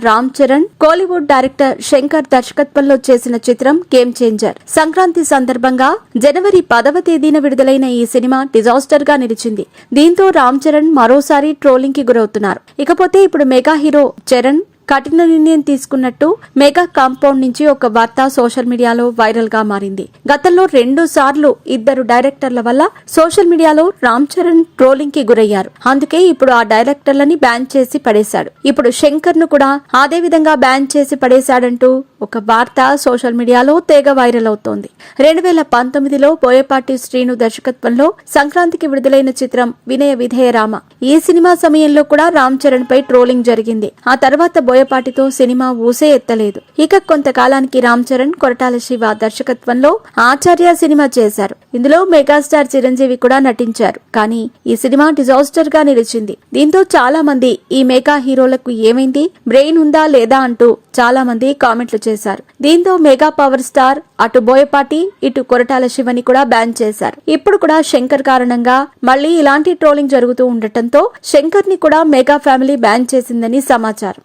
Ram Charan, Kollywood director Shankar దర్శకత్వంలో చేసిన చిత్రం గేమ్ చేంజర్. సంక్రాంతి సందర్భంగా జనవరి 10వ తేదీన విడుదలైన ఈ సినిమా డిజాస్టర్ గా నిలిచింది. దీంతో రామ్ చరణ్ మరోసారి ట్రోలింగ్ కి గురవుతున్నారు. ఇకపోతే ఇప్పుడు మెగా హీరో చరణ్ కఠిన నిర్ణయం తీసుకున్నట్టు మెగా కాంపౌండ్ నుంచి ఒక వార్త సోషల్ మీడియాలో వైరల్ గా మారింది. గతంలో 2 సార్లు ఇద్దరు డైరెక్టర్ల వల్ల సోషల్ మీడియాలో రామ్ చరణ్ ట్రోలింగ్ కి గురయ్యారు. అందుకే ఇప్పుడు ఆ డైరెక్టర్లని బ్యాన్ చేసి పడేశాడు. ఇప్పుడు శంకర్ ను కూడా అదే విధంగా బ్యాన్ చేసి పడేశాడంటూ ఒక వార్త సోషల్ మీడియాలో తెగ వైరల్ అవుతోంది. 2019లో బోయపాటి శ్రీను దర్శకత్వంలో సంక్రాంతికి విడుదలైన చిత్రం వినయ విధేయ రామ. ఈ సినిమా సమయంలో కూడా రామ్ చరణ్ పై ట్రోలింగ్ జరిగింది. ఆ తర్వాత బోయపాటితో సినిమా ఊసే ఎత్తలేదు. ఇక కొంతకాలానికి రామ్ చరణ్ కొరటాల శివ దర్శకత్వంలో ఆచార్య సినిమా చేశారు. ఇందులో మెగాస్టార్ చిరంజీవి కూడా నటించారు. కానీ ఈ సినిమా డిజాస్టర్ గా నిలిచింది. దీంతో చాలా మంది ఈ మెగా హీరోలకు ఏమైంది, బ్రెయిన్ ఉందా లేదా అంటూ చాలా మంది కామెంట్లు చేశారు. దీంతో మెగా పవర్ స్టార్ అటు బోయపాటి ఇటు కొరటాల శివని కూడా బ్యాన్ చేశారు. ఇప్పుడు కూడా శంకర్ కారణంగా మళ్లీ ఇలాంటి ట్రోలింగ్ జరుగుతూ ఉండటంతో శంకర్ ని కూడా మెగా ఫ్యామిలీ బ్యాన్ చేసిందని సమాచారం.